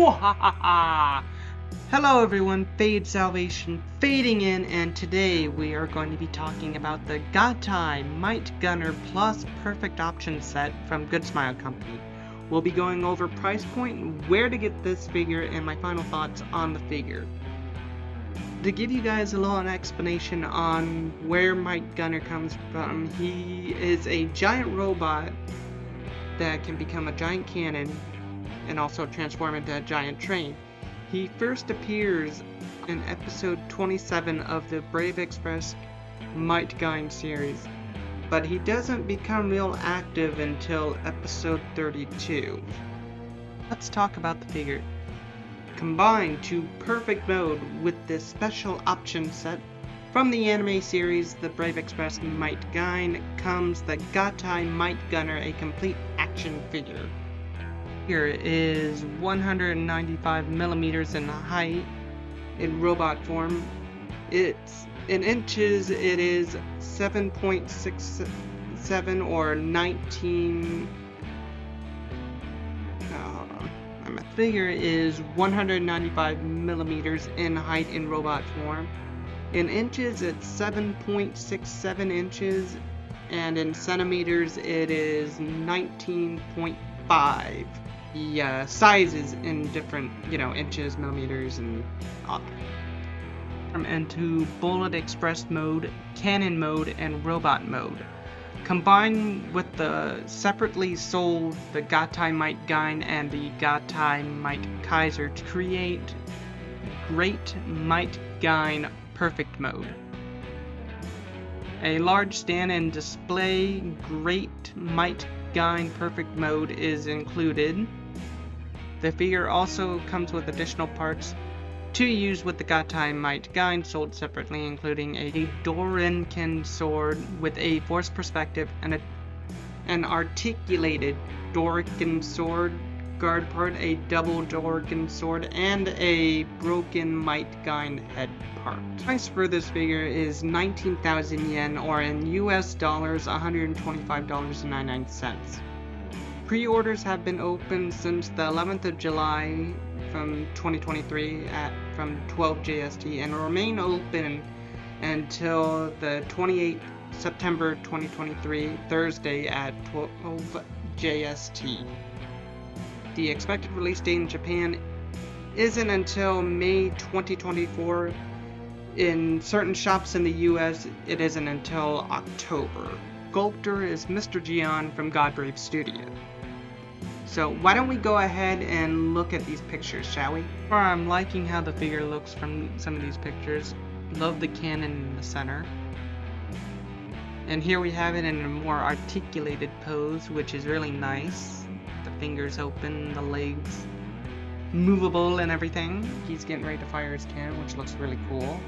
Wahahaha! Hello everyone, fadesalvation fading in, and today we are going to be talking about the Gattai Might Gunner Plus Perfect Option Set from Good Smile Company. We'll be going over price point, where to get this figure, and my final thoughts on the figure. To give you guys a little explanation on where Might Gunner comes from, he is a giant robot that can become a giant cannon and also transform into a giant train. He first appears in episode 27 of the Brave Express Might Gunner series, but he doesn't become real active until episode 32. Let's talk about the figure. Combined to perfect mode with this special option set from the anime series The Brave Express Might Gunner comes the Gattai Might Gunner, a complete action figure. Here is 195 millimeters in height in robot form. It's in inches, it is 7.67 or 19. The figure is 195 millimeters in height in robot form. In inches, it's 7.67 inches, and in centimeters, it is 19.5. The sizes in different, inches, millimeters, and all. Into bullet express mode, cannon mode, and robot mode. Combined with the separately sold the Gattai Might Gunner and the Gattai Might Kaiser to create Great Might Gunner Perfect Mode. A large stand and display Great Might Gunner Perfect Mode is included. The figure also comes with additional parts to use with the Gattai Might Gunner sold separately, including a Dorinkin sword with a force perspective and an articulated Dorinkin sword guard part, a double Dorinkin sword, and a broken Might Gunner head part. Price for this figure is 19,000 yen, or in US dollars $125.99. Pre-orders have been open since the 11th of July from 2023 from 12 JST and remain open until the 28th September 2023 Thursday at 12 JST. The expected release date in Japan isn't until May 2024. In certain shops in the US, it isn't until October. Sculptor is Mr. Gian from Godbrave Studio. So why don't we go ahead and look at these pictures, shall we? I'm liking how the figure looks from some of these pictures. Love the cannon in the center. And here we have it in a more articulated pose, which is really nice. The fingers open, the legs movable and everything. He's getting ready to fire his cannon, which looks really cool.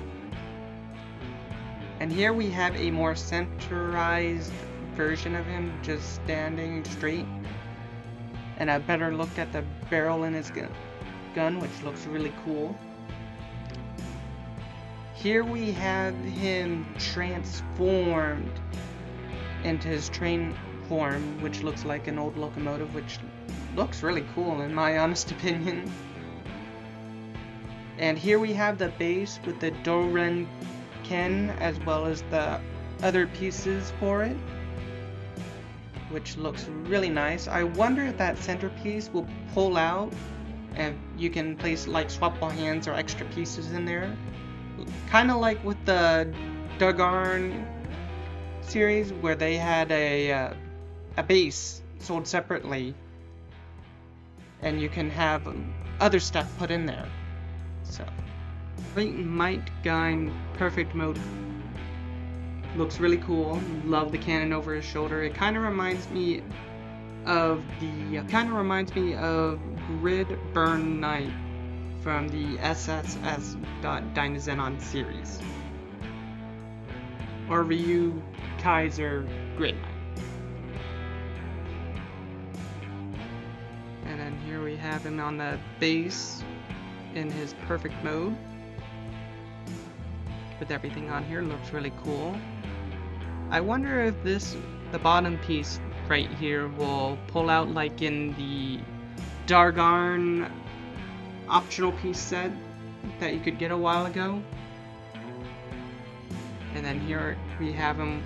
And here we have a more centerized version of him, just standing straight. And a better look at the barrel in his gun, which looks really cool. Here we have him transformed into his train form, which looks like an old locomotive, which looks really cool in my honest opinion. And here we have the base with the Dorinkin as well as the other pieces for it, which looks really nice. I wonder if that centerpiece will pull out and you can place like swappable hands or extra pieces in there. Kind of like with the Dogarn series where they had a base sold separately and you can have other stuff put in there. So, Great Might Gunner Perfect Mode looks really cool. Love the cannon over his shoulder. It kind of reminds me of Grid Burn Knight from the SSS Dynazenon series, or Ryu Kaiser Grid Knight. And then here we have him on the base in his perfect mode. With everything on here, looks really cool. I wonder if the bottom piece right here will pull out like in the Dargarn optional piece set that you could get a while ago. And then here we have him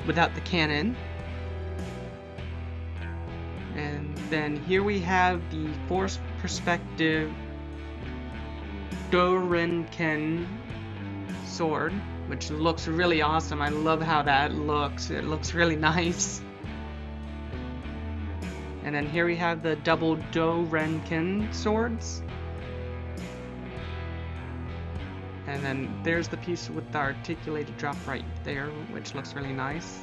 without the cannon. And then here we have the force perspective Dorenken sword, which looks really awesome. I love how that looks. It looks really nice. And then here we have the double Dorenken swords. And then there's the piece with the articulated drop right there, which looks really nice.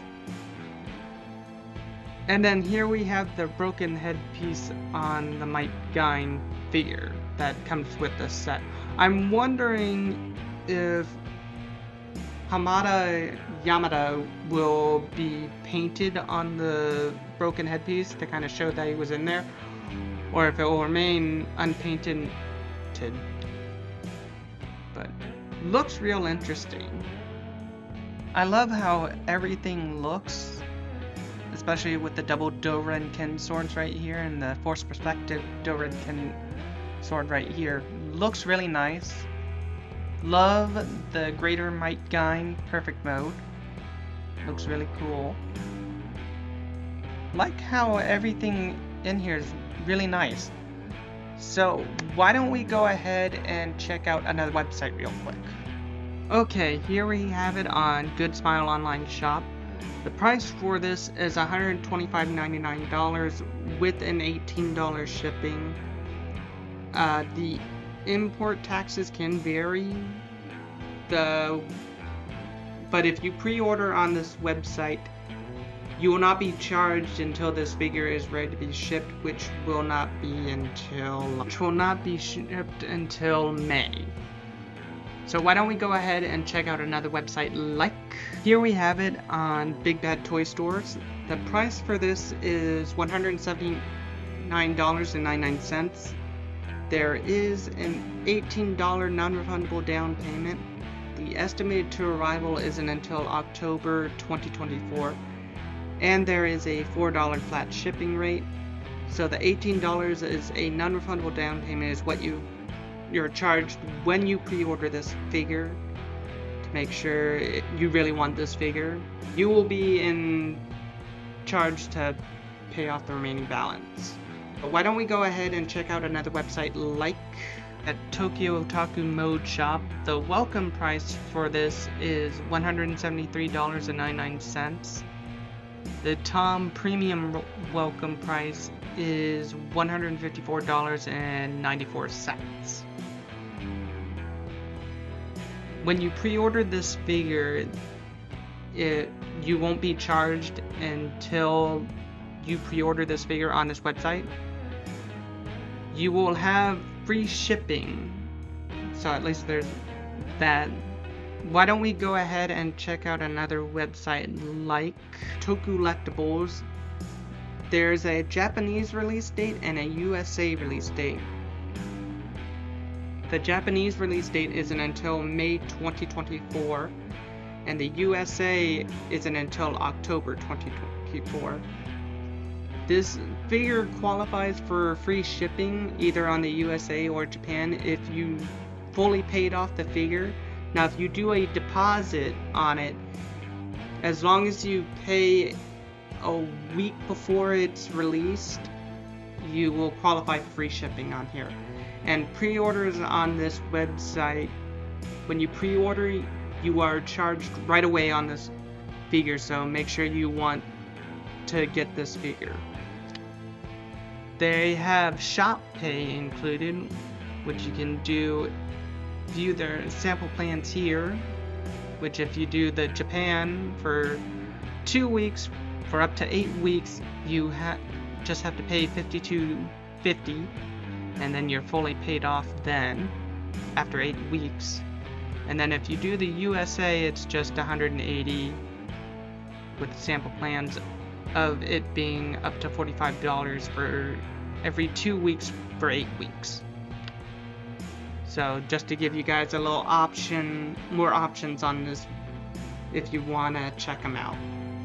And then here we have the broken headpiece on the Might Gunner figure that comes with the set. I'm wondering if Hamada Yamada will be painted on the broken headpiece to kind of show that he was in there, or if it will remain unpainted. But looks real interesting. I love how everything looks, especially with the double Dorenken swords right here and the force perspective Dorenken sword right here. Looks really nice. Love the Greater Might Gunner perfect mode. Looks really cool. Like how everything in here is really nice. So why don't we go ahead and check out another website real quick. Okay, here we have it on Good Smile Online Shop. The price for this is $125.99 with an $18 shipping. The import taxes can vary, but if you pre-order on this website, you will not be charged until this figure is ready to be shipped, which will not be shipped until May. So why don't we go ahead and check out another website like. Here we have it on Big Bad Toy Stores. The price for this is $179.99. There is an $18 non-refundable down payment. The estimated to arrival isn't until October 2024. And there is a $4 flat shipping rate. So the $18 is a non-refundable down payment is what you're charged when you pre-order this figure to make sure you really want this figure. You will be in charge to pay off the remaining balance. But why don't we go ahead and check out another website like at Tokyo Otaku Mode Shop. The welcome price for this is $173.99. The Tom Premium welcome price is $154.94. When you pre-order this figure, you won't be charged until you pre-order this figure on this website. You will have free shipping, so at least there's that. Why don't we go ahead and check out another website like Tokulectables. There's a Japanese release date and a USA release date. The Japanese release date isn't until May 2024, and the USA isn't until October 2024. This figure qualifies for free shipping either on the USA or Japan if you fully paid off the figure. Now if you do a deposit on it, as long as you pay a week before it's released, you will qualify for free shipping on here. And pre-orders on this website, when you pre-order, you are charged right away on this figure, so make sure you want to get this figure. They have shop pay included, which you can view their sample plans here, which if you do the Japan for 2 weeks, for up to 8 weeks, you just have to pay $52.50, and then you're fully paid off then, after 8 weeks. And then if you do the USA, it's just $180 with sample plans of it being up to $45 for every 2 weeks for 8 weeks. So just to give you guys a little more options on this if you want to check them out.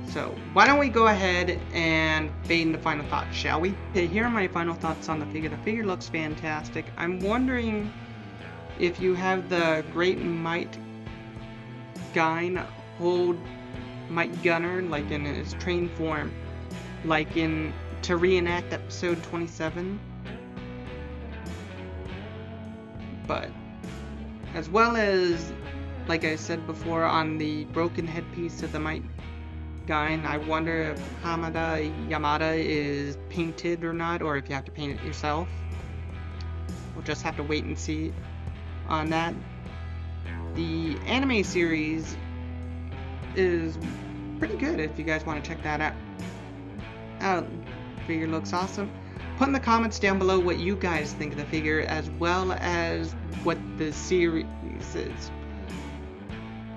So why don't we go ahead and fade into final thoughts, shall we? Okay, here are my final thoughts on the figure. The figure looks fantastic. I'm wondering if you have the Great Might Gunner hold Might Gunner like in his trained form, like in to reenact episode 27. But as well as, like I said before, on the broken headpiece of the Might Gunner, I wonder if Hamada Yamada is painted or not, or if you have to paint it yourself. We'll just have to wait and see on that. The anime series is pretty good if you guys want to check that out. Figure looks awesome. Put in the comments down below what you guys think of the figure, as well as what the series is.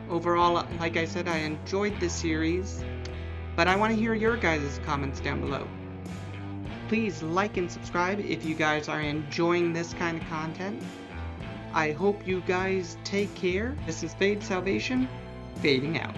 Overall, like I said, I enjoyed the series, but I want to hear your guys' comments down below. Please like and subscribe if you guys are enjoying this kind of content. I hope you guys take care. This is Fadesalvation, fading out.